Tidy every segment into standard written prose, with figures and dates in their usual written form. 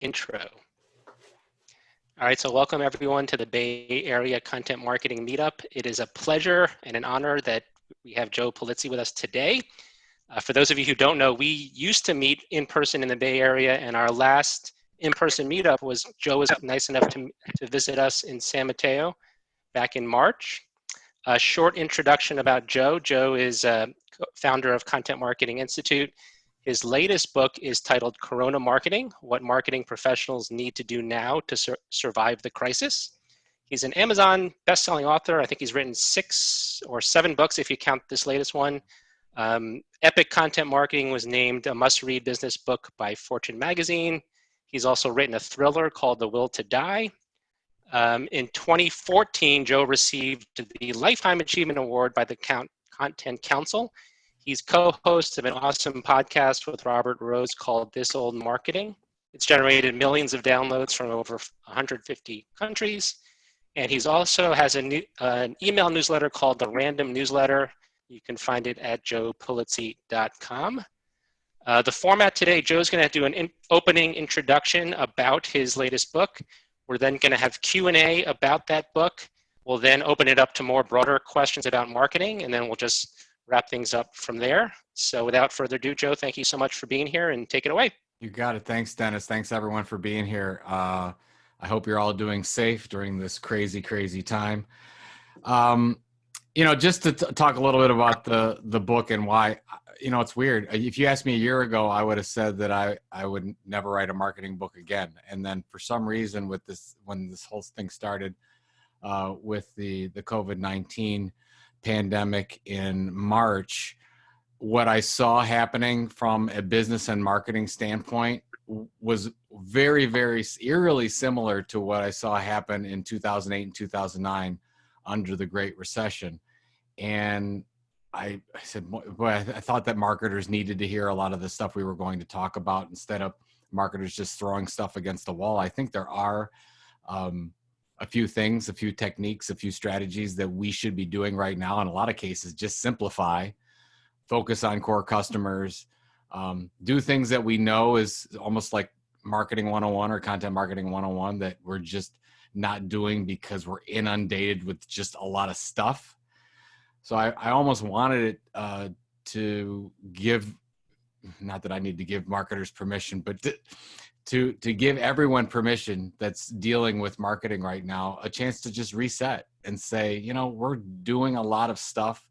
intro. All right, so welcome everyone to the Bay Area Content Marketing Meetup. It is a pleasure and an honor that we have Joe Pulizzi with us today. For those of you who don't know, we used to meet in person in the Bay Area, and our last in-person meetup was Joe was nice enough to visit us in San Mateo back in March. A short introduction about Joe. Joe is founder of Content Marketing Institute. His latest book is titled Corona Marketing, What Marketing Professionals Need to Do Now to Survive the Crisis. He's an Amazon best-selling author. I think he's written 6 or 7 books if you count this latest one. Epic Content Marketing was named a must-read business book by Fortune magazine. He's also written a thriller called The Will to Die. In 2014, Joe received the Lifetime Achievement Award by the Content Council. He's co-host of an awesome podcast with Robert Rose called This Old Marketing. It's generated millions of downloads from over 150 countries. And he's also has an email newsletter called The Random Newsletter. You can find it at joepulizzi.com. The format today, Joe's going to do an opening introduction about his latest book. We're then going to have Q&A about that book. We'll then open it up to more broader questions about marketing, and then we'll just wrap things up from there. So without further ado, Joe, thank you so much for being here, and take it away. You got it. Thanks, Dennis. Thanks everyone for being here. I hope you're all doing safe during this crazy, crazy time. Just to talk a little bit about the book and why, it's weird. If you asked me a year ago, I would have said that I would never write a marketing book again. And then for some reason with this, when this whole thing started with the COVID-19 pandemic in March, what I saw happening from a business and marketing standpoint was very, very eerily similar to what I saw happen in 2008 and 2009 under the Great Recession. And I said, boy, I thought that marketers needed to hear a lot of the stuff we were going to talk about instead of marketers just throwing stuff against the wall. I think there are a few things, a few techniques, a few strategies that we should be doing right now. In a lot of cases, just simplify, focus on core customers, do things that we know is almost like marketing 101 or content marketing 101 that we're just not doing because we're inundated with just a lot of stuff. So I almost wanted it to give, not that I need to give marketers permission, but to give everyone permission that's dealing with marketing right now a chance to just reset and say, we're doing a lot of stuff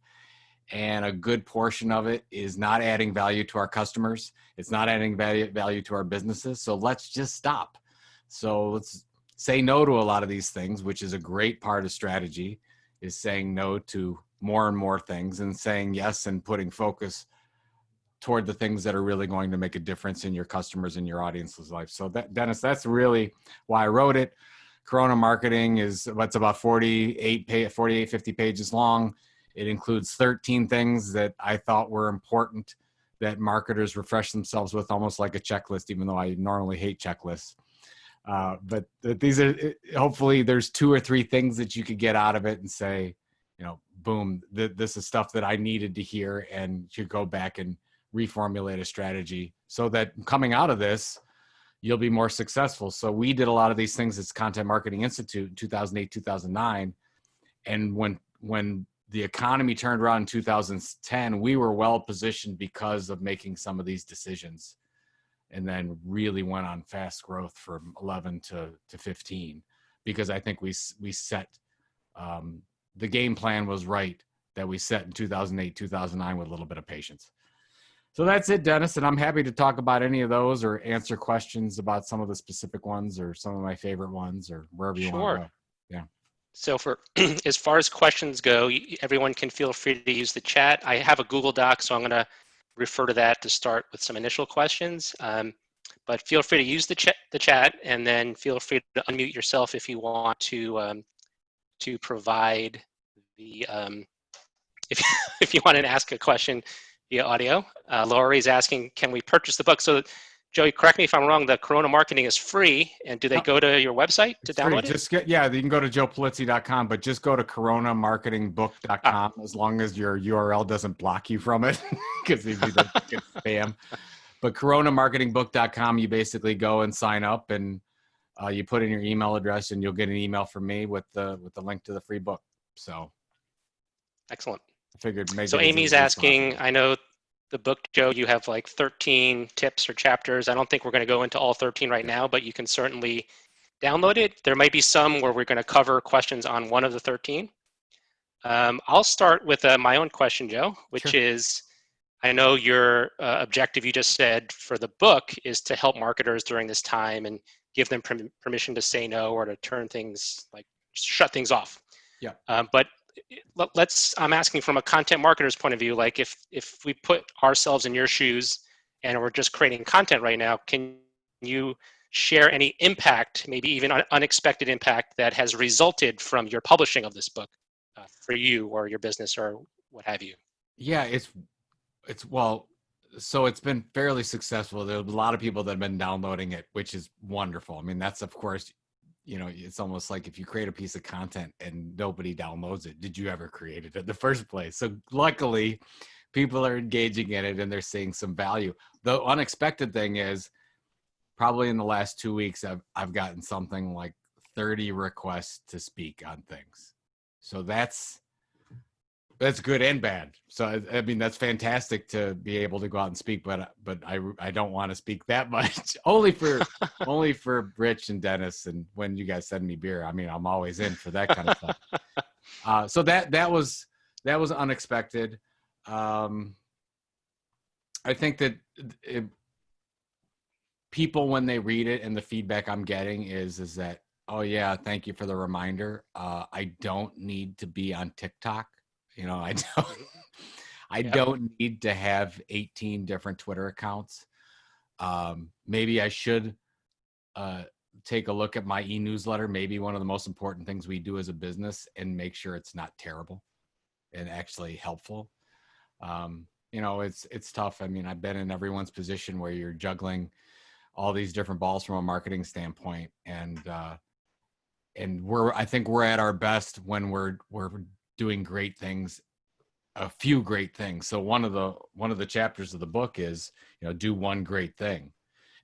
and a good portion of it is not adding value to our customers. It's not adding value to our businesses. So let's just stop. So let's say no to a lot of these things, which is a great part of strategy, is saying no to more and more things and saying yes and putting focus toward the things that are really going to make a difference in your customers and your audience's life. So Dennis, that's really why I wrote it. Corona Marketing is what's about 50 pages long. It includes 13 things that I thought were important that marketers refresh themselves with, almost like a checklist, even though I normally hate checklists. But these are, hopefully there's 2 or 3 things that you could get out of it and say, boom, this is stuff that I needed to hear, and you go back and reformulate a strategy so that coming out of this, you'll be more successful. So we did a lot of these things as Content Marketing Institute in 2008, 2009. And when the economy turned around in 2010, we were well positioned because of making some of these decisions, and then really went on fast growth from 11 to 15, because I think we set, the game plan was right that we set in 2008, 2009 with a little bit of patience. So that's it, Dennis, and I'm happy to talk about any of those or answer questions about some of the specific ones or some of my favorite ones or wherever you want to go. Yeah. So for as far as questions go, everyone can feel free to use the chat. I have a Google Doc, so I'm going to refer to that to start with some initial questions. But feel free to use the chat, and then feel free to unmute yourself if you want to provide the if you want to ask a question via audio. Laurie's asking, can we purchase the book? So Joey, correct me if I'm wrong, the Corona Marketing is free. And do they go to your website to download it? You can go to joepulizzi.com, but just go to coronamarketingbook.com as long as your URL doesn't block you from it, because if you don't get spam. But coronamarketingbook.com, you basically go and sign up, and you put in your email address, and you'll get an email from me with the link to the free book. So Excellent. I figured make So it as Amy's easy as asking, possible. I know the book, Joe, you have like 13 tips or chapters. I don't think we're going to go into all 13 right Yeah. now, but you can certainly download it. There might be some where we're going to cover questions on one of the 13. I'll start with my own question, Joe, which Sure. is, I know your objective you just said for the book is to help marketers during this time and give them permission to say no or to turn things, like shut things off. Yeah. But I'm asking from a content marketer's point of view, like if we put ourselves in your shoes and we're just creating content right now, can you share any impact, maybe even unexpected impact that has resulted from your publishing of this book for you or your business or what have you? Yeah, well, so it's been fairly successful. There's a lot of people that have been downloading it, which is wonderful. I mean, that's of course, it's almost like if you create a piece of content and nobody downloads it, did you ever create it in the first place? So luckily, people are engaging in it and they're seeing some value. The unexpected thing is probably in the last 2 weeks, I've gotten something like 30 requests to speak on things. So that's good and bad. So I mean that's fantastic to be able to go out and speak, but I don't want to speak that much. only for Rich and Dennis, and when you guys send me beer, I mean I'm always in for that kind of stuff. So that was unexpected. I think that people, when they read it, and the feedback I'm getting is that, oh yeah, thank you for the reminder. I don't need to be on TikTok. I don't. I Yep. don't need to have 18 different Twitter accounts. Maybe I should take a look at my e-newsletter. Maybe one of the most important things we do as a business, and make sure it's not terrible and actually helpful. It's tough. I mean, I've been in everyone's position where you're juggling all these different balls from a marketing standpoint, and I think we're at our best when we're doing great things, a few great things. So one of the chapters of the book is, do one great thing.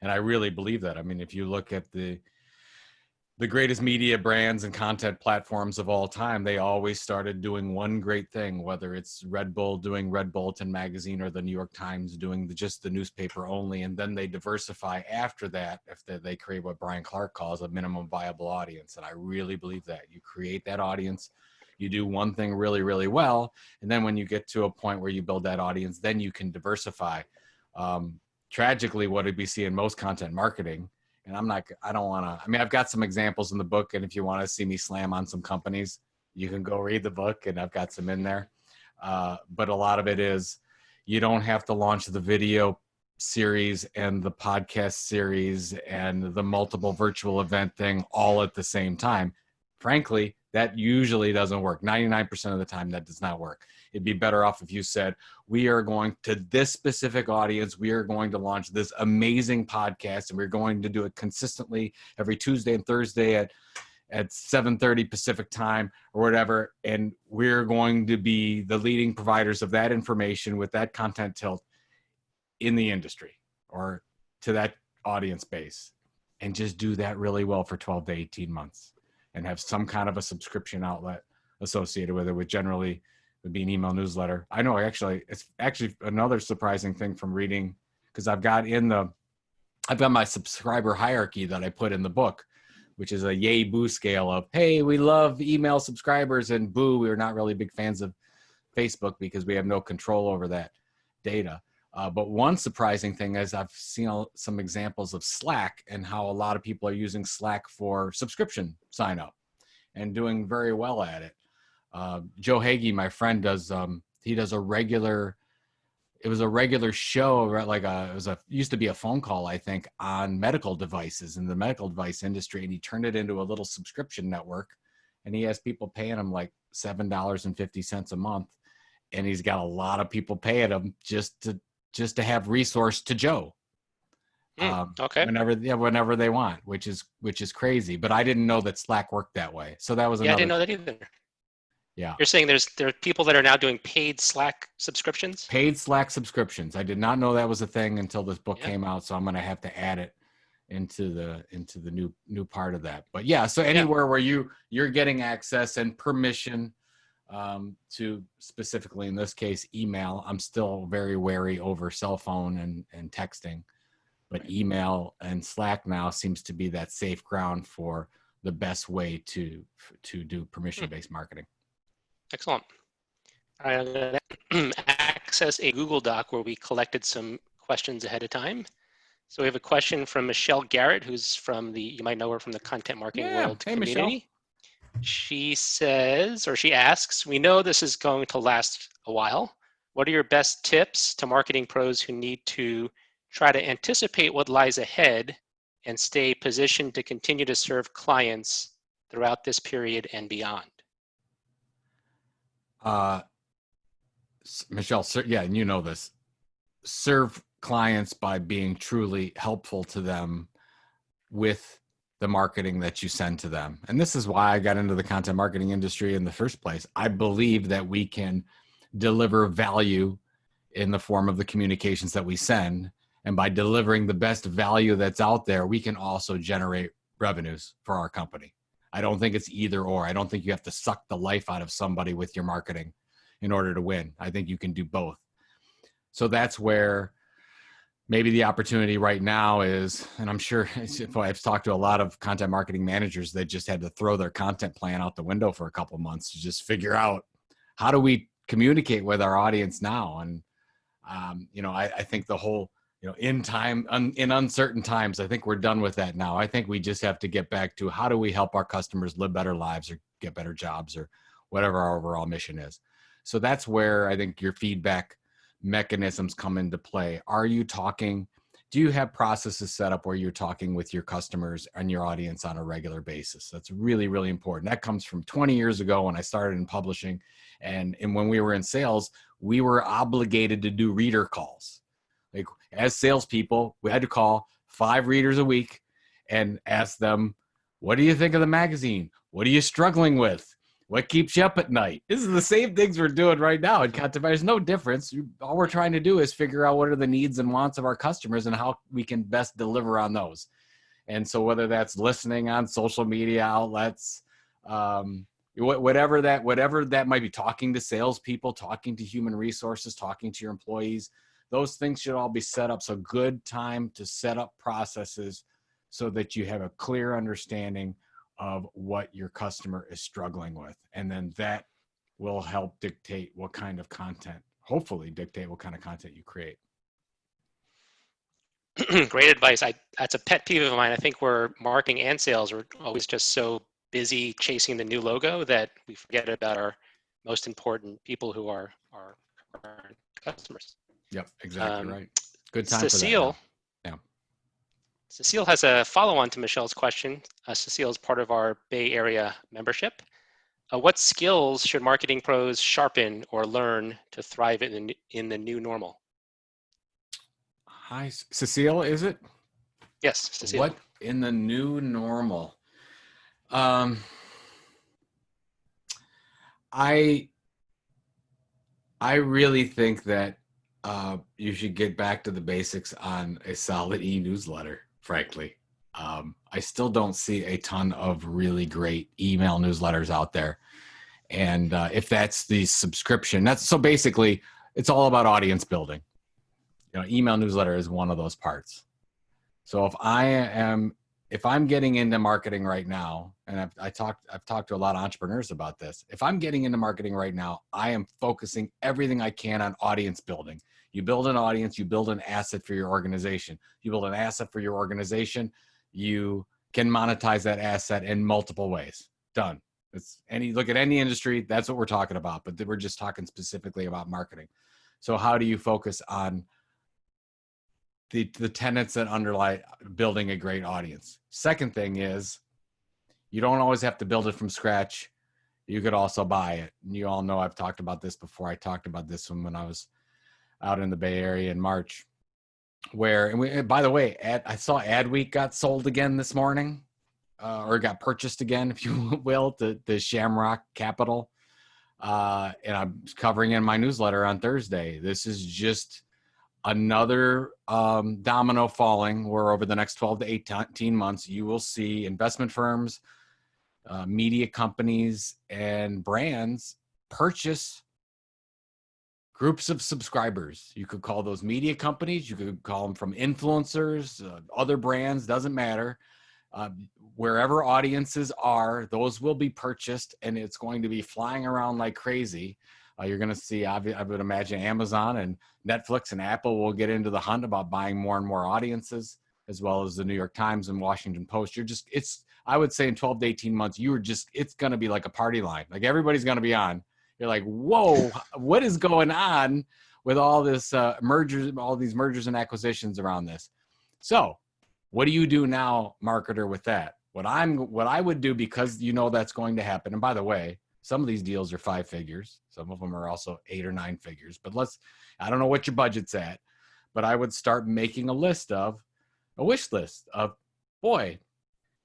And I really believe that. I mean, if you look at the greatest media brands and content platforms of all time, they always started doing one great thing, whether it's Red Bull doing Red Bulletin magazine or the New York Times doing just the newspaper only. And then they diversify after that if they create what Brian Clark calls a minimum viable audience. And I really believe that. You create that audience, you do one thing really, really well. And then when you get to a point where you build that audience, then you can diversify. Tragically, what did we see in most content marketing? And I don't want to, I mean, I've got some examples in the book, and if you want to see me slam on some companies, you can go read the book, and I've got some in there. But a lot of it is, you don't have to launch the video series and the podcast series and the multiple virtual event thing all at the same time. Frankly, that usually doesn't work. 99% of the time, that does not work. It'd be better off if you said, we are going to this specific audience, we are going to launch this amazing podcast, and we're going to do it consistently every Tuesday and Thursday at 7:30 Pacific time or whatever. And we're going to be the leading providers of that information with that content tilt in the industry or to that audience base, and just do that really well for 12 to 18 months and have some kind of a subscription outlet associated with it, which generally would be an email newsletter. I know it's actually another surprising thing from reading, because I've got my subscriber hierarchy that I put in the book, which is a yay boo scale of, hey, we love email subscribers, and boo, we're not really big fans of Facebook because we have no control over that data. But one surprising thing is I've seen some examples of Slack and how a lot of people are using Slack for subscription sign up and doing very well at it. Joe Hagee, my friend, does a regular show, right? Used to be a phone call, I think, on medical devices in the medical device industry, and he turned it into a little subscription network, and he has people paying him like $7.50 a month, and he's got a lot of people paying him just to have resource to Joe. Okay. Whenever they want, which is crazy. But I didn't know that Slack worked that way. So that was Yeah, I another. didn't know that either. Yeah. You're saying there are people that are now doing paid Slack subscriptions? Paid Slack subscriptions. I did not know that was a thing until this book Yeah. came out, so I'm going to have to add it into the new part of that. But yeah, so Yeah. anywhere where you're getting access and permission to, specifically in this case, email. I'm still very wary over cell phone and texting, but Right. email and Slack now seems to be that safe ground for the best way to do Hmm. permission-based marketing. Excellent. All right, I'm going to access a Google Doc where we collected some questions ahead of time. So we have a question from Michelle Garrett, who's from you might know her from the Content Marketing Yeah. World Hey, Michelle. community. She says, or she asks, we know this is going to last a while. What are your best tips to marketing pros who need to try to anticipate what lies ahead and stay positioned to continue to serve clients throughout this period and beyond? Uh, Michelle, yeah, and you know this. Serve clients by being truly helpful to them with the marketing that you send to them. And this is why I got into the content marketing industry in the first place. I believe that we can deliver value in the form of the communications that we send. And by delivering the best value that's out there, we can also generate revenues for our company. I don't think it's either or. I don't think you have to suck the life out of somebody with your marketing in order to win. I think you can do both. So that's where maybe the opportunity right now is, and I'm sure I've talked to a lot of content marketing managers that just had to throw their content plan out the window for a couple of months to just figure out how do we communicate with our audience now. And, I think the whole, in uncertain times, I think we're done with that now. I think we just have to get back to how do we help our customers live better lives or get better jobs or whatever our overall mission is. So that's where I think your feedback mechanisms come into play. Do you have processes set up where you're talking with your customers and your audience on a regular basis? That's really, really important. That comes from 20 years ago when I started in publishing. And when we were in sales, we were obligated to do reader calls. Like, as salespeople, we had to call 5 readers a week and ask them, what do you think of the magazine? What are you struggling with? What keeps you up at night? This is the same things we're doing right now in content. There's no difference. All we're trying to do is figure out what are the needs and wants of our customers and how we can best deliver on those. And so whether that's listening on social media outlets, whatever that might be, talking to salespeople, talking to human resources, talking to your employees, those things should all be set up. So good time to set up processes so that you have a clear understanding of what your customer is struggling with. And then that will help dictate what kind of content, hopefully dictate what kind of content you create. Great advice. That's a pet peeve of mine. I think we're marketing and sales are always just so busy chasing the new logo that we forget about our most important people who are our current customers. Yep, exactly right. Good time for that Cecile, now. Yeah. Cecile has a follow-on to Michelle's question. Cecile is part of our Bay Area membership. What skills should marketing pros sharpen or learn to thrive in the new normal? Hi, Cecile, is it? Yes, Cecile. What in the new normal? I really think that you should get back to the basics on a solid e-newsletter, frankly. I still don't see a ton of really great email newsletters out there. And if that's the subscription, so basically it's all about audience building. Email newsletter is one of those parts. So if I'm getting into marketing right now, and I've talked to a lot of entrepreneurs about this. If I'm getting into marketing right now, I am focusing everything I can on audience building. You build an audience, you build an asset for your organization. You build an asset for your organization, you can monetize that asset in multiple ways. Done. Look at any industry, that's what we're talking about, but we're just talking specifically about marketing. So how do you focus on the tenets that underlie building a great audience? Second thing is, you don't always have to build it from scratch. You could also buy it. And you all know I've talked about this before. I talked about this when I was out in the Bay Area in March, by the way, I saw Adweek got sold again this morning, or got purchased again, if you will, the Shamrock Capital. and I'm covering in my newsletter on Thursday. This is just another domino falling where over the next 12 to 18 months, you will see investment firms, media companies, and brands purchase groups of subscribers. You could call those media companies, you could call them from influencers, other brands, doesn't matter. Wherever audiences are, those will be purchased, and it's going to be flying around like crazy. You're going to see, I would imagine, Amazon and Netflix and Apple will get into the hunt about buying more and more audiences, as well as the New York Times and Washington Post. I would say in 12 to 18 months, it's going to be like a party line. Like everybody's going to be on. You're like, whoa, what is going on with all this mergers, all these mergers and acquisitions around this? So what do you do now, marketer, with that? What I would do, because that's going to happen. And by the way, some of these deals are 5 figures. Some of them are also 8 or 9 figures. But I don't know what your budget's at, but I would start making a wish list of, boy,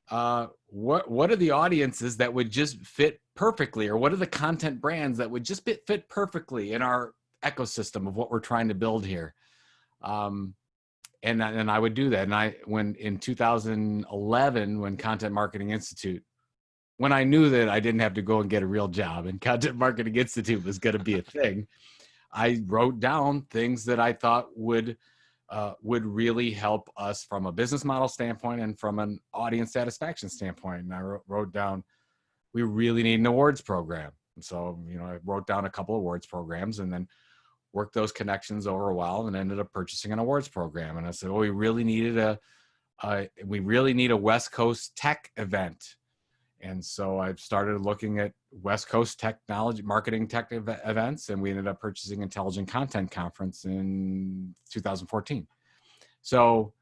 what are the audiences that would just fit perfectly, or what are the content brands that would just fit perfectly in our ecosystem of what we're trying to build here? And I would do that. And when in 2011, when Content Marketing Institute, when I knew that I didn't have to go and get a real job and Content Marketing Institute was going to be a thing, I wrote down things that I thought would really help us from a business model standpoint and from an audience satisfaction standpoint. And I wrote down, we really need an awards program. And so, I wrote down a couple of awards programs and then worked those connections over a while and ended up purchasing an awards program. And I said, we really need a West Coast tech event. And so I started looking at West Coast technology, marketing tech events, and we ended up purchasing Intelligent Content Conference in 2014. So,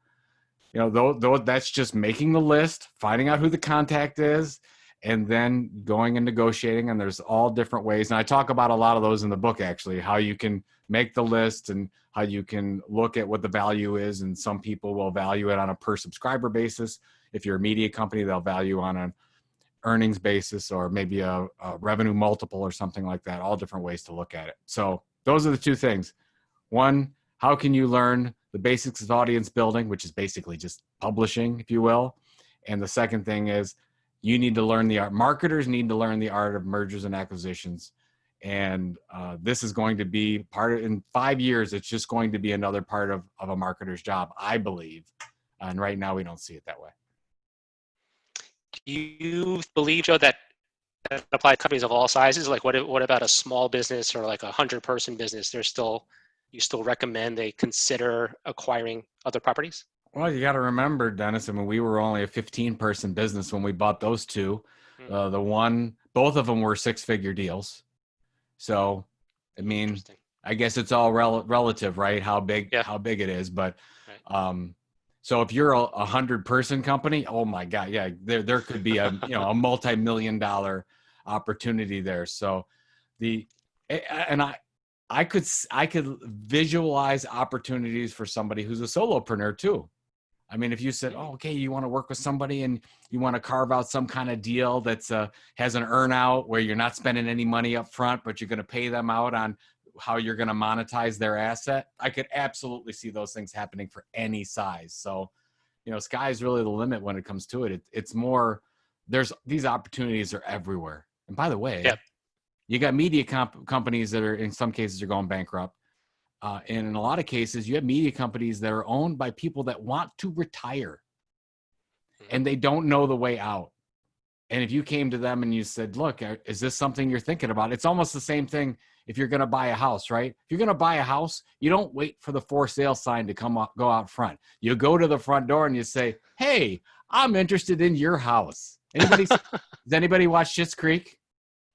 that's just making the list, finding out who the contact is, and then going and negotiating. And there's all different ways. And I talk about a lot of those in the book, actually, how you can make the list and how you can look at what the value is. And some people will value it on a per subscriber basis. If you're a media company, they'll value on an earnings basis or maybe a revenue multiple or something like that. All different ways to look at it. So those are the two things. One, how can you learn the basics of audience building, which is basically just publishing, if you will. And the second thing is you need to learn the art. Marketers need to learn the art of mergers and acquisitions. And this is going to be in 5 years, it's just going to be another part of a marketer's job, I believe. And right now we don't see it that way. Do you believe, Joe, that apply to companies of all sizes? Like what about a small business or like 100-person business? You still recommend they consider acquiring other properties? Well, you got to remember, Dennis, we were only a 15-person business when we bought those two. Both of them were 6-figure deals. So, I guess it's all relative, right? How big it is. But, right. So if you're a 100-person company, oh my God, yeah, there could be a multi-million-dollar opportunity there. So I could visualize opportunities for somebody who's a solopreneur too. If you said, oh, okay, you want to work with somebody and you want to carve out some kind of deal that's has an earn out where you're not spending any money up front, but you're going to pay them out on how you're going to monetize their asset. I could absolutely see those things happening for any size. So, sky's really the limit when it comes to it. It's more, these opportunities are everywhere. And by the way, you got media companies that are, in some cases, are going bankrupt. And in a lot of cases, you have media companies that are owned by people that want to retire and they don't know the way out. And if you came to them and you said, look, is this something you're thinking about? It's almost the same thing if you're going to buy a house, right? If you're going to buy a house, you don't wait for the for sale sign to go out front. You go to the front door and you say, hey, I'm interested in your house. Does anybody watch Schitt's Creek?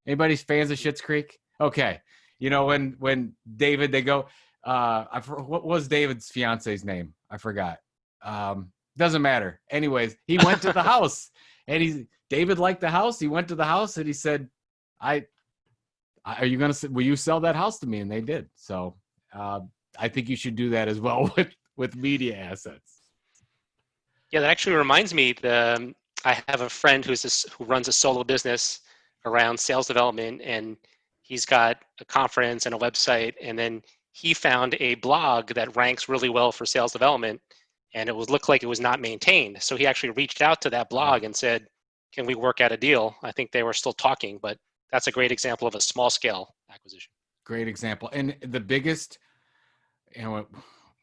Anybody's fans of Schitt's Creek? Okay. When David, they go, what was David's fiance's name? I forgot. Doesn't matter. Anyways, he went to the house and David liked the house. He went to the house and he said, will you sell that house to me? And they did. So I think you should do that as well with media assets. Yeah, that actually reminds me, I have a friend who runs a solo business around sales development, and he's got a conference and a website, and then he found a blog that ranks really well for sales development, and it looked like it was not maintained. So he actually reached out to that blog and said, can we work out a deal? I think they were still talking, but that's a great example of a small scale acquisition. Great example. And the biggest,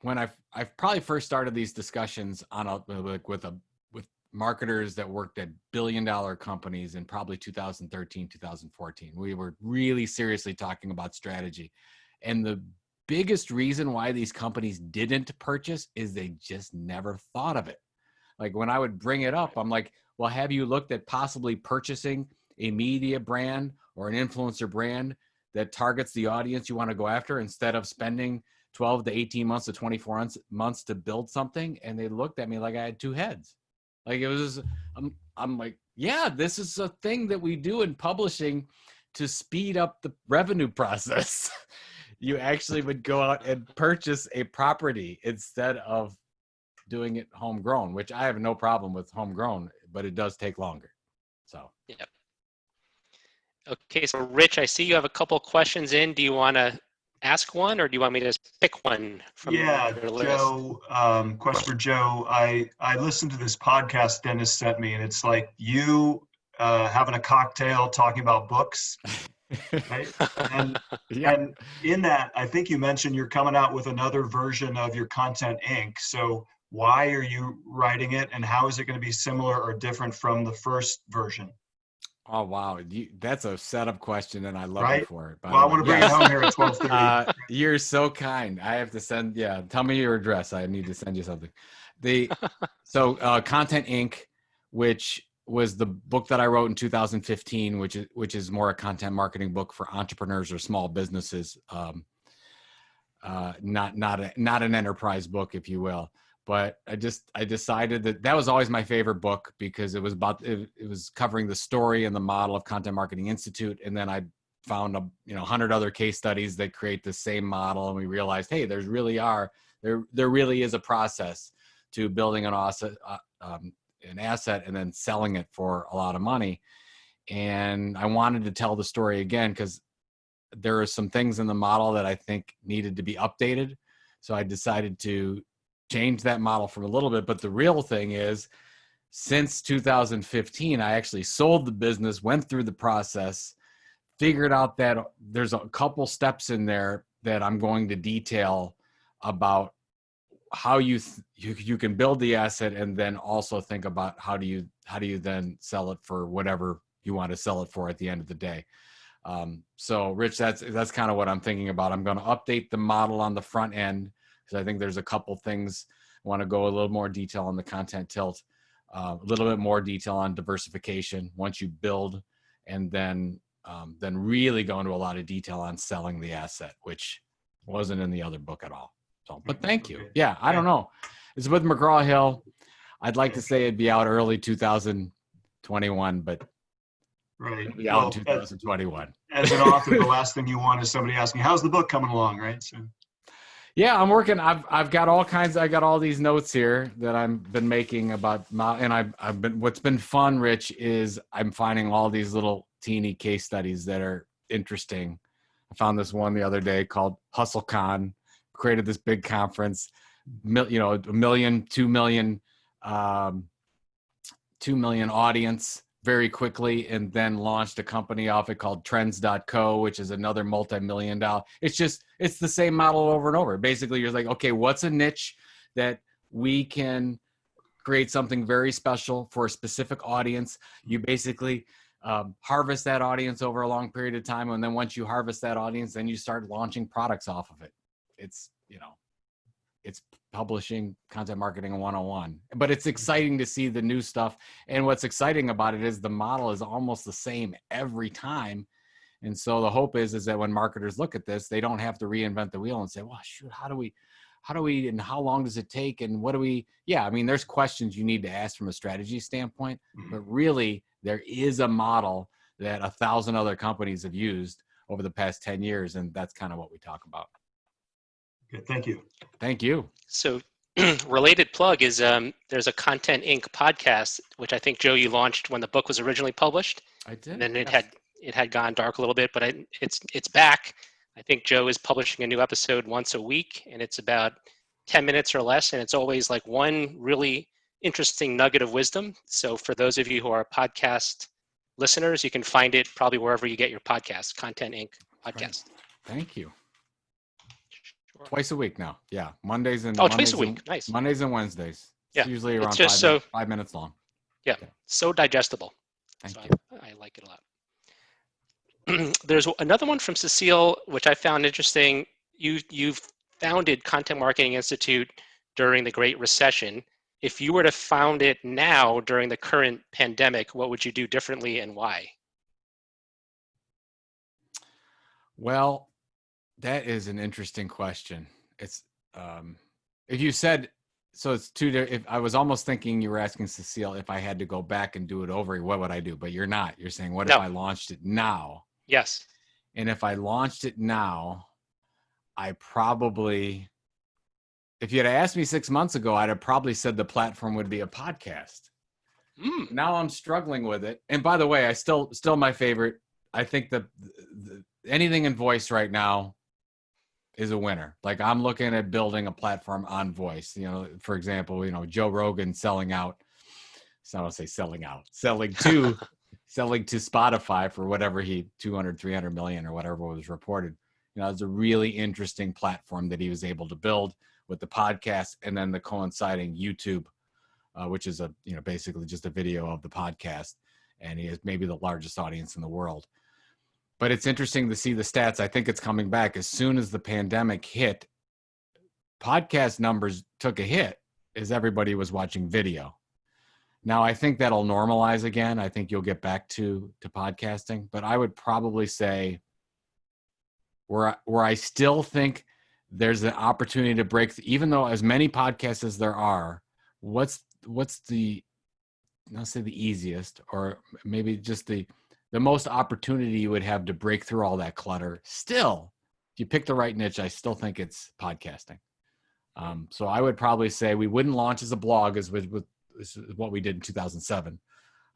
when I've probably first started these discussions on with marketers that worked at billion-dollar companies in probably 2013, 2014. We were really seriously talking about strategy. And the biggest reason why these companies didn't purchase is they just never thought of it. Like when I would bring it up, I'm like, well, have you looked at possibly purchasing a media brand or an influencer brand that targets the audience you want to go after instead of spending 12 to 18 months to 24 months to build something? And they looked at me like I had two heads. Like it was, I'm like, yeah, this is a thing that we do in publishing to speed up the revenue process. You actually would go out and purchase a property instead of doing it homegrown, which I have no problem with homegrown, but it does take longer. So, yeah. Okay, so Rich, I see you have a couple questions in. Do you want to ask one, or do you want me to pick one from your list? Joe, question for Joe. I listened to this podcast Dennis sent me, and it's like you having a cocktail talking about books, right? And in that, I think you mentioned you're coming out with another version of your Content Inc. So why are you writing it, and how is it going to be similar or different from the first version? Oh, wow. That's a setup question, and I love you for it. Well, I want to bring it home here at 12:30. You're so kind. I have to send, tell me your address. I need to send you something. So Content Inc., which was the book that I wrote in 2015, which is more a content marketing book for entrepreneurs or small businesses, not an enterprise book, if you will. But I decided that was always my favorite book because it was covering the story and the model of Content Marketing Institute. And then I found 100 other case studies that create the same model. And we realized, hey, there really is a process to building an asset and then selling it for a lot of money. And I wanted to tell the story again, because there are some things in the model that I think needed to be updated. So I decided to change that model for a little bit. But the real thing is, since 2015, I actually sold the business, went through the process, figured out that there's a couple steps in there that I'm going to detail about how you can build the asset, and then also think about how do you then sell it for whatever you want to sell it for at the end of the day. So Rich, that's kind of what I'm thinking about. I'm going to update the model on the front end, because I think there's a couple things. I want to go a little more detail on the content tilt, a little bit more detail on diversification once you build, and then really go into a lot of detail on selling the asset, which wasn't in the other book at all. So, but thank you. Yeah, I don't know. It's with McGraw-Hill. I'd like to say it'd be out early 2021, but it'll be out in 2021. As an author, the last thing you want is somebody asking, "How's the book coming along?" Right? So. Yeah, I'm working. I've got all kinds. I got all these notes here that I've been making about, and I've been. What's been fun, Rich, is I'm finding all these little teeny case studies that are interesting. I found this one the other day called HustleCon. Created this big conference, 2 million audience very quickly, and then launched a company off it called Trends.co, which is another multi-million-dollar. It's the same model over and over. Basically, you're like, okay, what's a niche that we can create something very special for a specific audience? You basically harvest that audience over a long period of time, and then once you harvest that audience, then you start launching products off of it. It's publishing, content marketing 101, but it's exciting to see the new stuff. And what's exciting about it is the model is almost the same every time. And so the hope is that when marketers look at this, they don't have to reinvent the wheel and say, well, shoot, how do we, and how long does it take? And what do we, there's questions you need to ask from a strategy standpoint, but really there is a model that 1,000 other companies have used over the past 10 years. And that's kind of what we talk about. Okay, thank you. Thank you. So related plug is there's a Content Inc. podcast, which I think, Joe, you launched when the book was originally published. I did. And then it it had gone dark a little bit, but it's back. I think Joe is publishing a new episode once a week, and it's about 10 minutes or less, and it's always like one really interesting nugget of wisdom. So for those of you who are podcast listeners, you can find it probably wherever you get your podcast, Content Inc. podcast. Thank you. Sure. Twice a week now. Yeah. Mondays and twice a week. Nice. Mondays and Wednesdays. It's usually around just 5 minutes long. Yeah. Okay. So digestible. Thank you. I like it a lot. There's another one from Cecile, which I found interesting. You've founded Content Marketing Institute during the Great Recession. If you were to found it now during the current pandemic, what would you do differently and why? Well, that is an interesting question. It's if you said so, it's if I was almost thinking you were asking Cecile if I had to go back and do it over, what would I do? But you're not. You're saying, what if I launched it now? Yes. And if I launched it now, I probably, if you had asked me 6 months ago, I'd have probably said the platform would be a podcast. Now I'm struggling with it. And by the way, I still my favorite. I think the anything in voice right now is a winner. Like I'm looking at building a platform on voice. You know, for example, Joe Rogan selling out. So I don't say selling out, selling to Spotify for whatever 200, 300 million or whatever was reported. It's a really interesting platform that he was able to build with the podcast and then the coinciding YouTube, which is basically just a video of the podcast. And he has maybe the largest audience in the world. But it's interesting to see the stats. I think it's coming back. As soon as the pandemic hit, podcast numbers took a hit as everybody was watching video. Now, I think that'll normalize again. I think you'll get back to podcasting. But I would probably say where I still think there's an opportunity to break, even though as many podcasts as there are, what's the, I'll say the easiest, or maybe just the most opportunity you would have to break through all that clutter. Still, if you pick the right niche, I still think it's podcasting. So I would probably say we wouldn't launch as a blog as with what we did in 2007.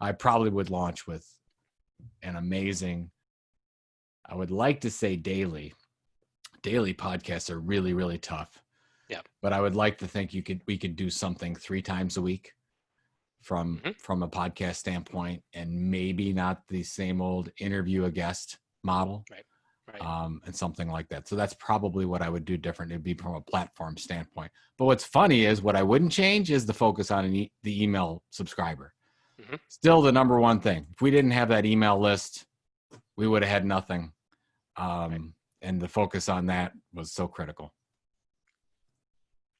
I probably would launch with an amazing, I would like to say daily podcasts are really, really tough. Yeah. But I would like to think we could do something 3 times a week from a podcast standpoint, and maybe not the same old interview a guest model. Right. And something like that. So that's probably what I would do different. It'd be from a platform standpoint. But what's funny is what I wouldn't change is the focus on the email subscriber. Still the number one thing. If we didn't have that email list, we would have had nothing. And the focus on that was so critical.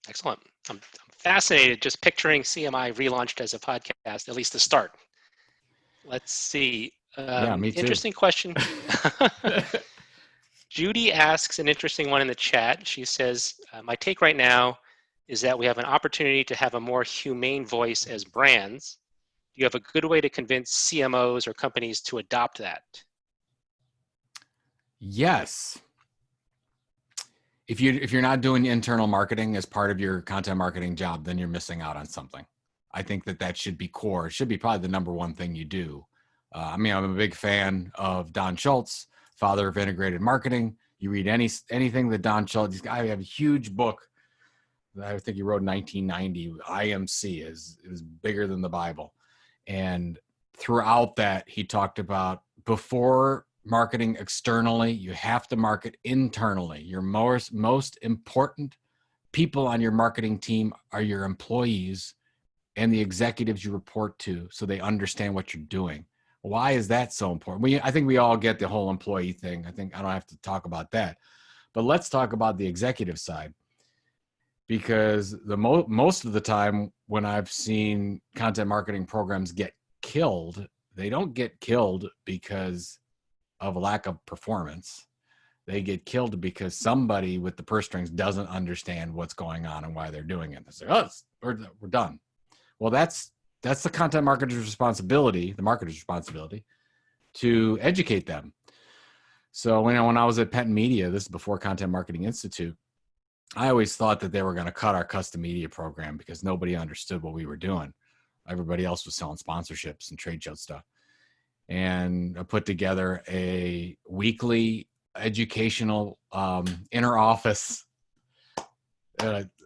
Excellent. I'm fascinated just picturing CMI relaunched as a podcast, at least to start. Let's see. Yeah, me too. Interesting question. Judy asks an interesting one in the chat. She says, my take right now is that we have an opportunity to have a more humane voice as brands. Do you have a good way to convince CMOs or companies to adopt that? Yes. If you're not doing internal marketing as part of your content marketing job, then you're missing out on something. I think that should be core. It should be probably the number one thing you do. I'm a big fan of Don Schultz, father of integrated marketing. You read anything that Don Schultz, I have a huge book that I think he wrote in 1990. IMC is bigger than the Bible. And throughout that, he talked about before marketing externally, you have to market internally. Your most important people on your marketing team are your employees and the executives you report to, so they understand what you're doing. Why is that so important? I think we all get the whole employee thing. I think I don't have to talk about that. But let's talk about the executive side. Because most of the time when I've seen content marketing programs get killed, they don't get killed because of a lack of performance. They get killed because somebody with the purse strings doesn't understand what's going on and why they're doing it. They say, oh, we're done. Well, that's the content marketer's responsibility, the marketer's responsibility to educate them. So when I was at Penn Media, this is before Content Marketing Institute, I always thought that they were going to cut our custom media program because nobody understood what we were doing. Everybody else was selling sponsorships and trade show stuff. and I put together a weekly educational inner office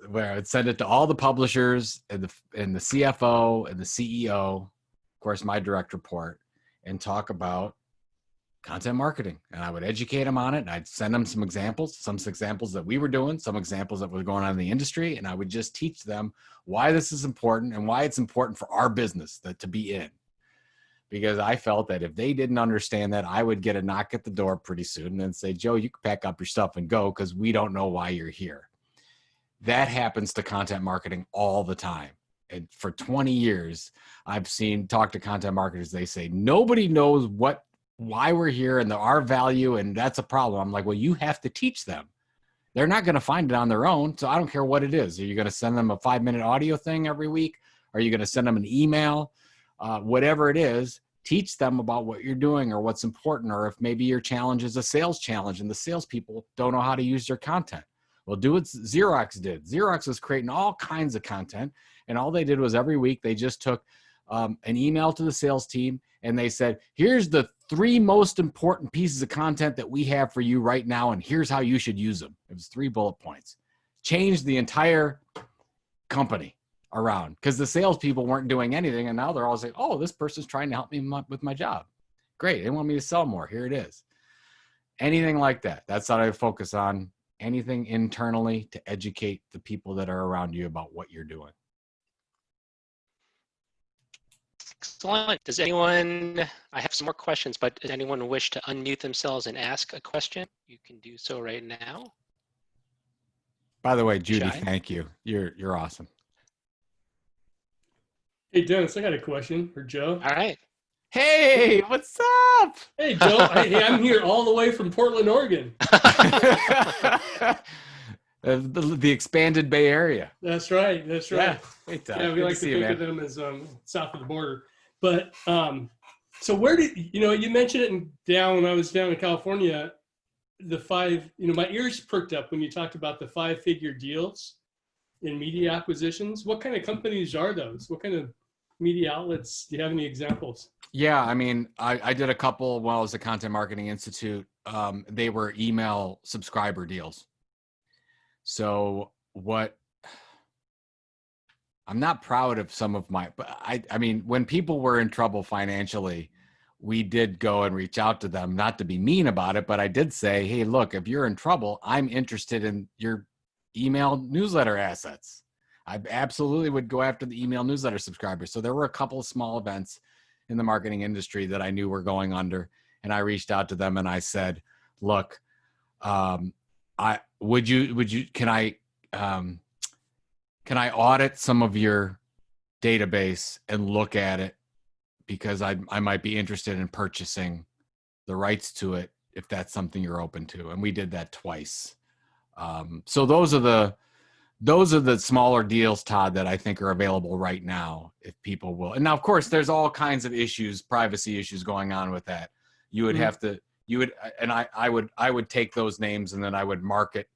where I'd send it to all the publishers and the CFO and the CEO, of course, my direct report, and talk about content marketing. And I would educate them on it. And I'd send them some examples that we were doing, some examples that were going on in the industry. And I would just teach them why this is important and why it's important for our business to be in. Because I felt that if they didn't understand that, I would get a knock at the door pretty soon and say, Joe, you can pack up your stuff and go because we don't know why you're here. That happens to content marketing all the time. And for 20 years, I've talked to content marketers. They say, nobody knows why we're here and our value, and that's a problem. I'm like, well, you have to teach them. They're not going to find it on their own, so I don't care what it is. Are you going to send them a 5-minute audio thing every week? Are you going to send them an email? Whatever it is, teach them about what you're doing or what's important, or if maybe your challenge is a sales challenge and the salespeople don't know how to use their content. Well, do what Xerox did. Xerox was creating all kinds of content, and all they did was every week they just took an email to the sales team and they said, here's the 3 most important pieces of content that we have for you right now, and here's how you should use them. It was 3 bullet points. Changed the entire company around because the salespeople weren't doing anything, and now they're all saying, oh, this person's trying to help me with my job. Great, they want me to sell more. Here it is. Anything like that. That's what I focus on. Anything internally to educate the people that are around you about what you're doing. Excellent. I have some more questions, but does anyone wish to unmute themselves and ask a question? You can do so right now. By the way, Judy, Shy? thank you. You're awesome. Hey, Dennis, I got a question for Joe. All right. Hey, what's up? Hey, Joe. Hey, I'm here all the way from Portland, Oregon. The expanded Bay Area. That's right. That's right. Yeah, we like to think of them as south of the border. But so where did you mentioned it when I was down in California, the 5. My ears perked up when you talked about the 5-figure deals in media acquisitions. What kind of companies are those? What kind of media outlets? Do you have any examples? Yeah, I mean, I did a couple while I was at Content Marketing Institute. They were email subscriber deals. So I'm not proud of some of but I mean, when people were in trouble financially, we did go and reach out to them, not to be mean about it, but I did say, hey, look, if you're in trouble, I'm interested in your email newsletter assets. I absolutely would go after the email newsletter subscribers. So there were a couple of small events in the marketing industry that I knew were going under. And I reached out to them and I said, look, can I audit some of your database and look at it because I might be interested in purchasing the rights to it if that's something you're open to. And we did that twice. So those are the smaller deals, Todd, that I think are available right now if people will. And now, of course, there's all kinds of issues, privacy issues going on with that. You would have to, I would take those names and then I would market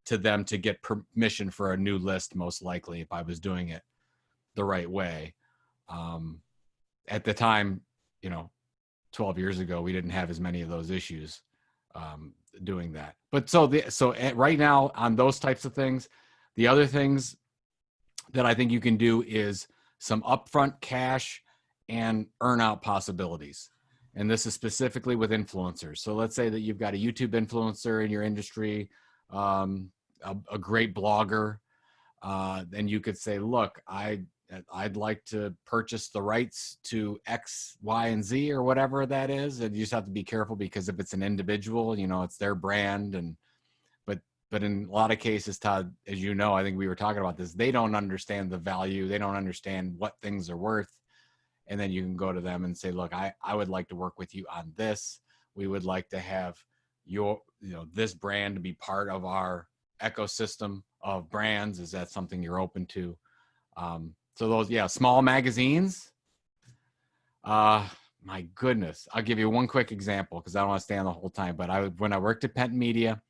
to them to get permission for a new list, most likely, if I was doing it the right way. At the time, 12 years ago, we didn't have as many of those issues doing that. But so right now on those types of things, the other things that I think you can do is some upfront cash and earn-out possibilities. And this is specifically with influencers. So let's say that you've got a YouTube influencer in your industry, a great blogger, then you could say, look, I'd like to purchase the rights to X, Y, and Z or whatever that is. And you just have to be careful because if it's an individual, it's their brand. But in a lot of cases, Todd, as you know, I think we were talking about this, they don't understand the value. They don't understand what things are worth. And then you can go to them and say, look, I would like to work with you on this. We would like to have this brand to be part of our ecosystem of brands. Is that something you're open to? So those, small magazines. My goodness. I'll give you one quick example because I don't want to stay on the whole time. But when I worked at Penton Media,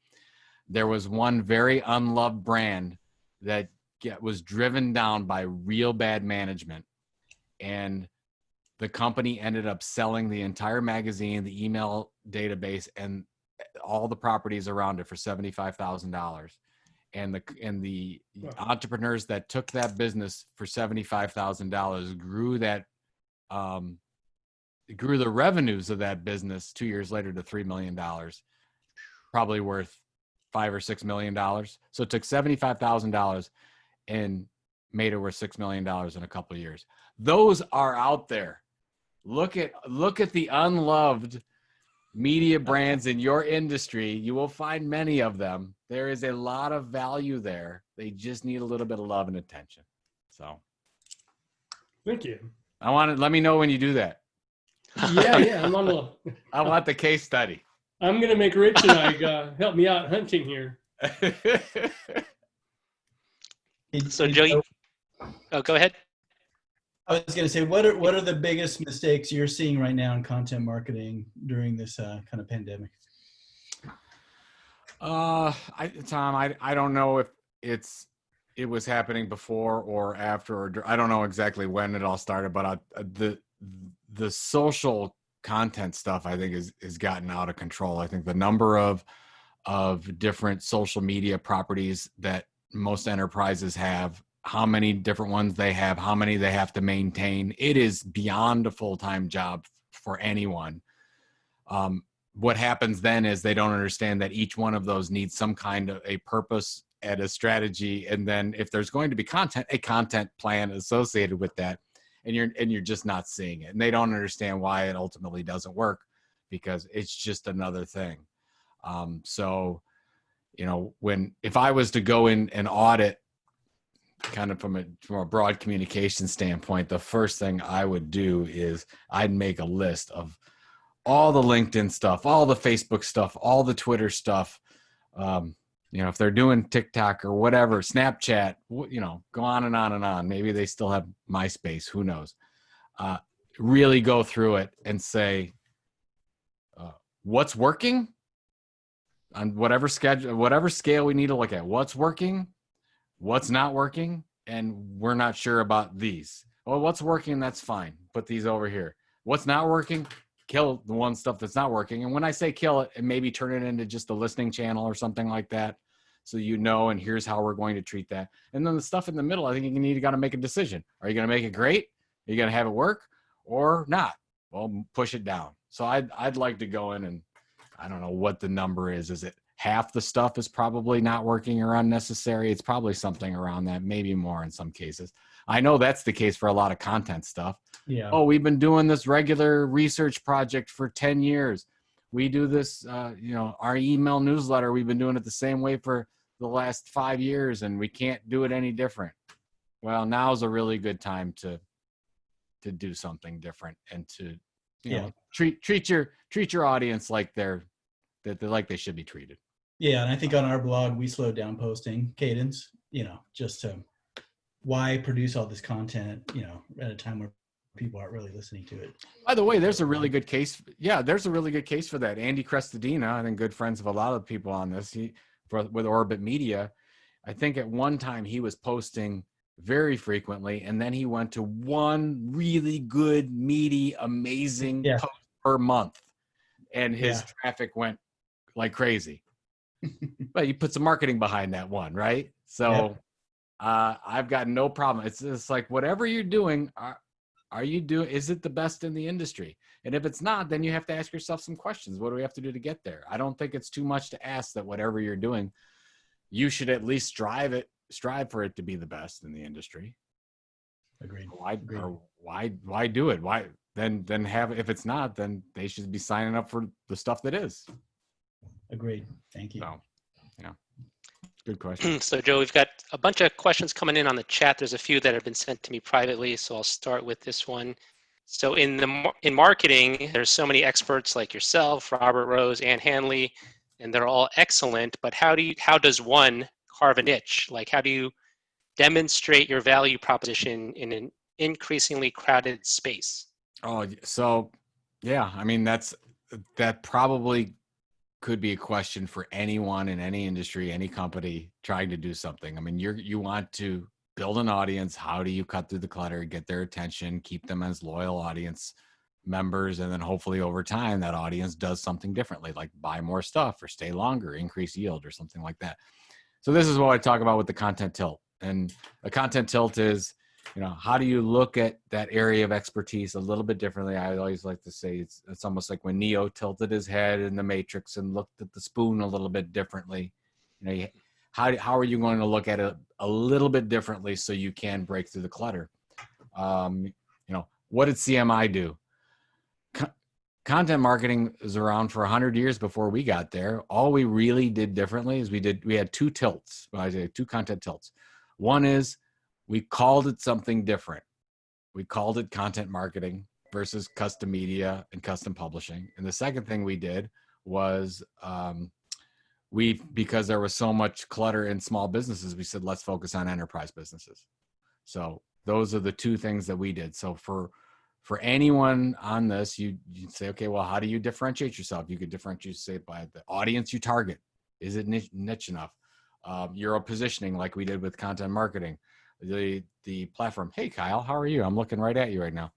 there was one very unloved brand that was driven down by real bad management. And the company ended up selling the entire magazine, the email database, and all the properties around it for $75,000. And the Wow. entrepreneurs that took that business for $75,000 grew the revenues of that business 2 years later to $3 million, probably worth $5 or $6 million. So it took $75,000 and made it worth $6 million in a couple of years. Those are out there. Look at the unloved media brands in your industry. You will find many of them. There is a lot of value there. They just need a little bit of love and attention. So Thank you. let me know when you do that. Yeah. I'm on a. I want the case study. I'm gonna make Rich and I help me out hunting here. So Joe, oh, go ahead. I was going to say, what are the biggest mistakes you're seeing right now in content marketing during this kind of pandemic? Tom, I don't know if it was happening before or after, or I don't know exactly when it all started, but the social content stuff I think is gotten out of control. I think the number of different social media properties that most enterprises have, how many different ones they have, how many they have to maintain, it is beyond a full-time job for anyone. What happens then is they don't understand that each one of those needs some kind of a purpose and a strategy, and then if there's going to be content, a content plan associated with that, and you're just not seeing it, and they don't understand why it ultimately doesn't work because it's just another thing. So, if I was to go in and audit, kind of from a broad communication standpoint, the first thing I would do is I'd make a list of all the LinkedIn stuff, all the Facebook stuff, all the Twitter stuff. If they're doing TikTok or whatever, Snapchat, go on and on and on. Maybe they still have MySpace, who knows? Really go through it and say, what's working on whatever scale we need to look at. What's working? What's not working? And we're not sure about these. Well, what's working? That's fine. Put these over here. What's not working? Kill the one stuff that's not working. And when I say kill it, and maybe turn it into just a listening channel or something like that, so and here's how we're going to treat that. And then the stuff in the middle, I think you got to make a decision. Are you going to make it great? Are you going to have it work or not? Well, push it down. So I'd like to go in, and I don't know what the number is. Is it half the stuff is probably not working or unnecessary? It's probably something around that, maybe more in some cases. I know that's the case for a lot of content stuff. Yeah. Oh, we've been doing this regular research project for 10 years. We do this, our email newsletter, we've been doing it the same way for the last 5 years, and we can't do it any different. Well, now's a really good time to do something different and to, treat your audience like they're like they should be treated. Yeah, and I think on our blog we slowed down posting cadence, just to why produce all this content, at a time where people aren't really listening to it. By the way, there's a really good case. Yeah, there's a really good case for that. Andy Crestodina, I think good friends of a lot of people on this, with Orbit Media. I think at one time he was posting very frequently, and then he went to one really good, meaty, amazing post per month, and his traffic went like crazy. But you put some marketing behind that one, right? So I've got no problem. It's like whatever you're doing, is it the best in the industry? And if it's not, then you have to ask yourself some questions. What do we have to do to get there? I don't think it's too much to ask that whatever you're doing, you should at least strive for it to be the best in the industry. Agreed. Why do it? Why then have, if it's not, then they should be signing up for the stuff that is. Agreed. Thank you. So, good question. So Joe, we've got a bunch of questions coming in on the chat. There's a few that have been sent to me privately, so I'll start with this one. So in marketing, there's so many experts like yourself, Robert Rose, Ann Hanley, and they're all excellent. But how does one carve a niche? Like, how do you demonstrate your value proposition in an increasingly crowded space? Oh, so yeah, I mean that probably could be a question for anyone in any industry, any company trying to do something. I mean, you want to build an audience. How do you cut through the clutter, get their attention, keep them as loyal audience members, and then hopefully over time that audience does something differently, like buy more stuff or stay longer, increase yield or something like that. So this is what I talk about with the content tilt. And the content tilt is, how do you look at that area of expertise a little bit differently? I always like to say it's almost like when Neo tilted his head in the Matrix and looked at the spoon a little bit differently. How are you going to look at it a little bit differently so you can break through the clutter? What did CMI do? Content marketing is around for 100 years before we got there. All we really did differently is we had two tilts. I say two content tilts. One is we called it something different. We called it content marketing versus custom media and custom publishing. And the second thing we did was because there was so much clutter in small businesses, we said, let's focus on enterprise businesses. So those are the two things that we did. So for anyone on this, you'd say, okay, well, how do you differentiate yourself? You could differentiate, say, by the audience you target. Is it niche enough? Your positioning, like we did with content marketing. The platform. Hey, Kyle, how are you? I'm looking right at you right now.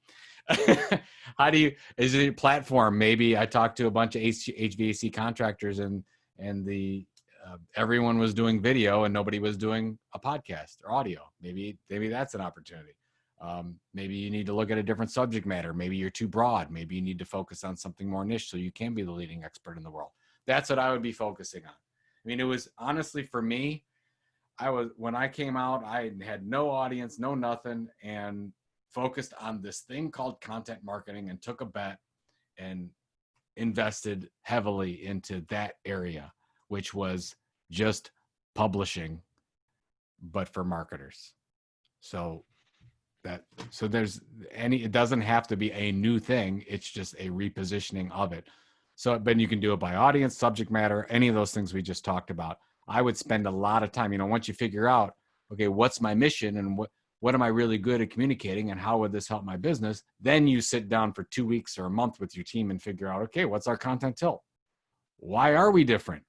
Is it a platform? Maybe I talked to a bunch of HVAC contractors and everyone was doing video and nobody was doing a podcast or audio. Maybe that's an opportunity. Maybe you need to look at a different subject matter. Maybe you're too broad. Maybe you need to focus on something more niche so you can be the leading expert in the world. That's what I would be focusing on. I mean, it was honestly for me, when I came out, I had no audience, no nothing, and focused on this thing called content marketing and took a bet and invested heavily into that area, which was just publishing, but for marketers. It doesn't have to be a new thing. It's just a repositioning of it. So, but you can do it by audience, subject matter, any of those things we just talked about. I would spend a lot of time, once you figure out, okay, what's my mission and what am I really good at communicating and how would this help my business? Then you sit down for 2 weeks or a month with your team and figure out, okay, what's our content tilt? Why are we different?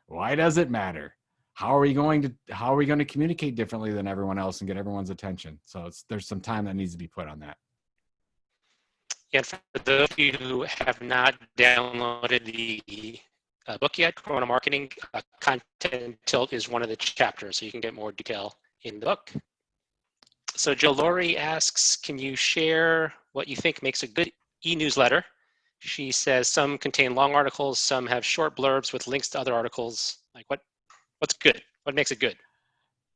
Why does it matter? How are we going to communicate differently than everyone else and get everyone's attention? So there's some time that needs to be put on that. And for those of you who have not downloaded the book yet, Corona Marketing, Content Tilt is one of the chapters, so you can get more detail in the book. So Joe Laurie asks, can you share what you think makes a good e-newsletter? She says some contain long articles, some have short blurbs with links to other articles. Like what's good? What makes it good?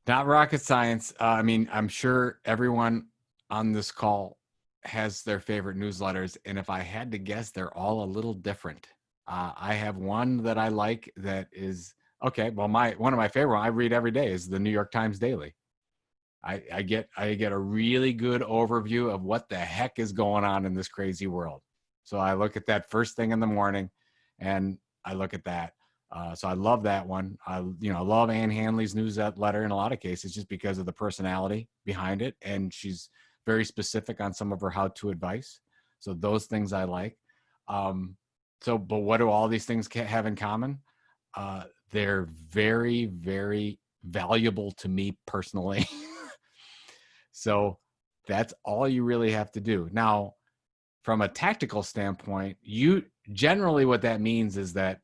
Not rocket science. I'm sure everyone on this call has their favorite newsletters. And if I had to guess, they're all a little different. I have one that I like that is, okay, well, one of my favorite I read every day is the New York Times Daily. I get a really good overview of what the heck is going on in this crazy world. So I look at that first thing in the morning and I look at that. So I love that one. I love Ann Handley's newsletter in a lot of cases just because of the personality behind it. And she's very specific on some of her how-to advice. So those things I like. But what do all these things have in common? They're very, very valuable to me personally. So that's all you really have to do. Now, from a tactical standpoint, generally what that means is that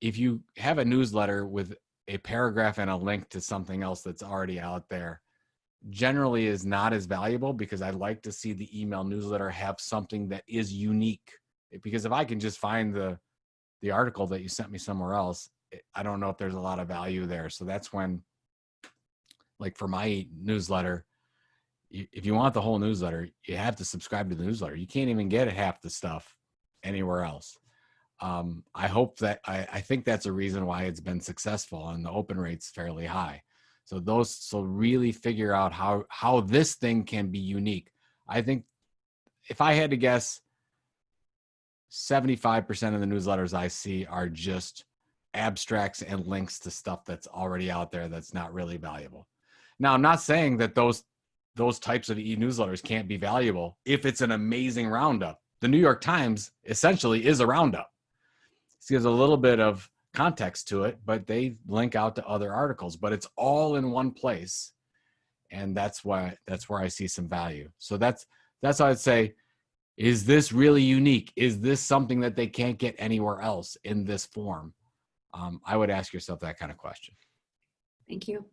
if you have a newsletter with a paragraph and a link to something else that's already out there, generally is not as valuable, because I like to see the email newsletter have something that is unique. Because if I can just find the article that you sent me somewhere else, I don't know if there's a lot of value there. So that's when, like for my newsletter, if you want the whole newsletter, you have to subscribe to the newsletter. You can't even get half the stuff anywhere else. I think that's a reason why it's been successful and the open rate's fairly high. So really figure out how this thing can be unique. I think if I had to guess, 75% of the newsletters I see are just abstracts and links to stuff that's already out there that's not really valuable. Now, I'm not saying that those types of e-newsletters can't be valuable if it's an amazing roundup. The New York Times essentially is a roundup. It gives a little bit of context to it, but they link out to other articles, but it's all in one place. And that's where I see some value. So that's what I'd say. Is this really unique? Is this something that they can't get anywhere else in this form? I would ask yourself that kind of question. Thank you.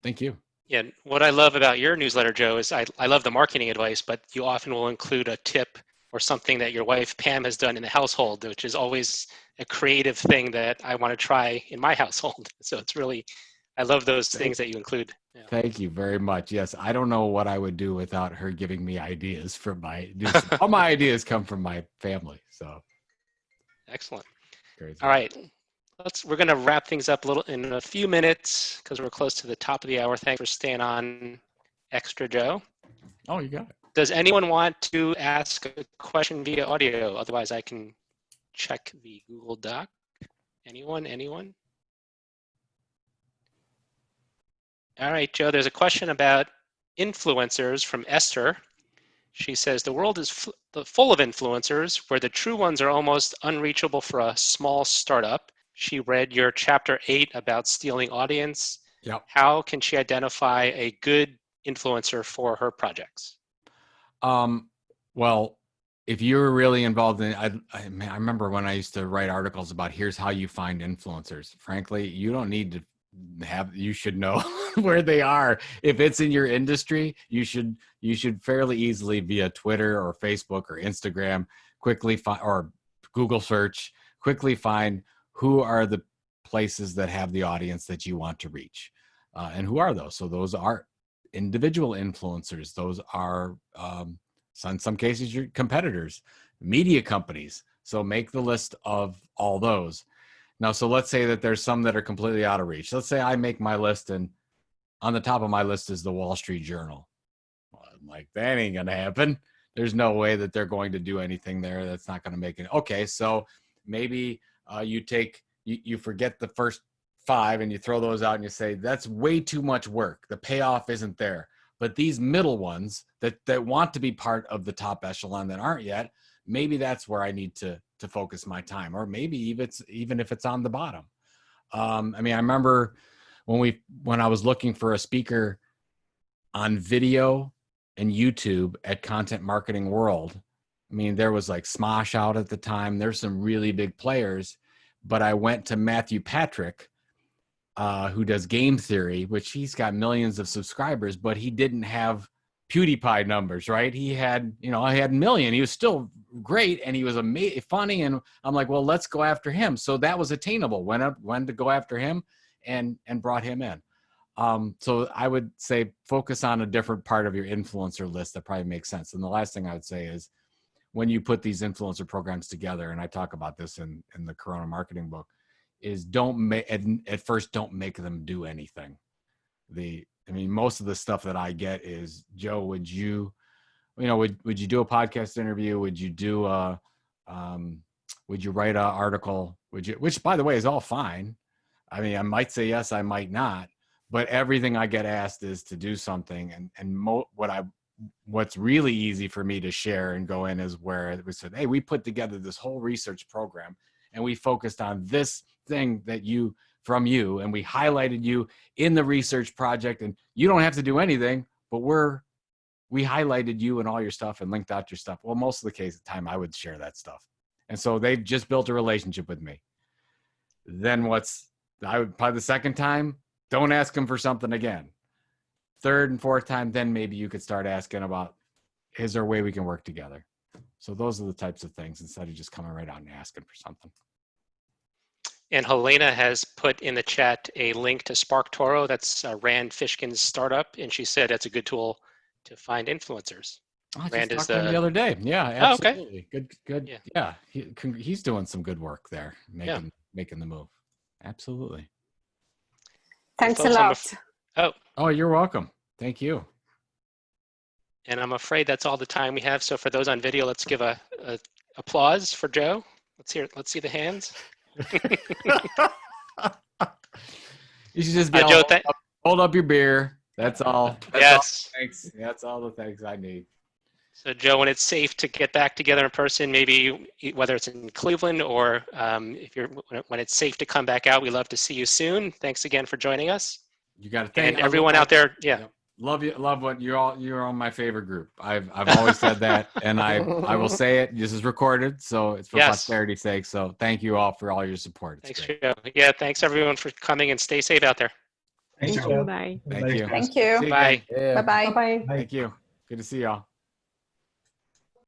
Thank you. Yeah, what I love about your newsletter, Joe, is I love the marketing advice, but you often will include a tip or something that your wife, Pam, has done in the household, which is always a creative thing that I want to try in my household. So it's really, I love those things that you include. Yeah. Thank you very much. Yes, I don't know what I would do without her giving me ideas from all my ideas come from my family. So Excellent. crazy. All right. We're going to wrap things up in a few minutes because we're close to the top of the hour. Thanks for staying on extra, Joe. Oh, you got it. Does anyone want to ask a question via audio? Otherwise, I can check the Google Doc. Anyone? All right, Joe, there's a question about influencers from Esther. She says, the world is full of influencers where the true ones are almost unreachable for a small startup. She read your chapter 8 about stealing audience. Yep. How can she identify a good influencer for her projects? Well, if you're really involved in it, I remember when I used to write articles about here's how you find influencers. Frankly, you don't need to you should know where they are. If it's in your industry, you should fairly easily via Twitter or Facebook or Instagram quickly find, or Google search, quickly find who are the places that have the audience that you want to reach. And who are those? So those are individual influencers. Those are, in some cases, your competitors, media companies. So make the list of all those. Now, so let's say that there's some that are completely out of reach. Let's say I make my list and on the top of my list is the Wall Street Journal. Well, I'm like, that ain't going to happen. There's no way that they're going to do anything there. That's not going to make it. Okay, so maybe you forget the first 5 and you throw those out and you say, that's way too much work. The payoff isn't there. But these middle ones that want to be part of the top echelon that aren't yet, maybe that's where I need to focus my time, or maybe even if it's on the bottom. I mean, I remember when I was looking for a speaker on video and YouTube at Content Marketing World. I mean, there was like Smosh out at the time. There's some really big players, but I went to Matthew Patrick, who does Game Theory, which he's got millions of subscribers, but he didn't have PewDiePie numbers, right? He had, I had 1 million. He was still great and he was funny. And I'm like, well, let's go after him. So that was attainable. When to go after him and brought him in. So I would say focus on a different part of your influencer list. That probably makes sense. And the last thing I would say is when you put these influencer programs together, and I talk about this in the Corona marketing book, is at first don't make them do anything. Most of the stuff that I get is, Joe, would you do a podcast interview? Would you write an article? Which by the way is all fine. I mean, I might say yes, I might not, but everything I get asked is to do something. What's really easy for me to share and go in is where we said, hey, we put together this whole research program and we focused on this thing from you, and we highlighted you in the research project, and you don't have to do anything, but we highlighted you and all your stuff and linked out your stuff. Well, most of the time I would share that stuff. And so they've just built a relationship with me. Then probably the second time, don't ask them for something again. Third and fourth time, then maybe you could start asking about, is there a way we can work together? So those are the types of things, instead of just coming right out and asking for something. And Helena has put in the chat a link to SparkToro. That's Rand Fishkin's startup. And she said it's a good tool to find influencers. Rand is the other day. Yeah, absolutely. Oh, okay. Good. Yeah. He's doing some good work there, making the move. Absolutely. Thanks a lot. Oh, you're welcome. Thank you. And I'm afraid that's all the time we have. So for those on video, let's give a applause for Joe. Let's see the hands. You should just be hold up your beer. That's all. Yes. Thanks. That's all the thanks I need. So Joe, when it's safe to get back together in person, maybe whether it's in Cleveland or when it's safe to come back out, we love to see you soon. Thanks again for joining us. You got to thank everyone out there. Yeah. Love you. Love what you're all my favorite group. I've always said that, and I will say it. This is recorded, so it's for posterity's sake. So thank you all for all your support. It's Thanks, great. Joe. Yeah, thanks everyone for coming, and stay safe out there. Thanks, Thank Joe. you. Bye. Thank you. Thanks. Thank you. See you Bye. again. Bye-bye. Bye. Thank you. Good to see y'all.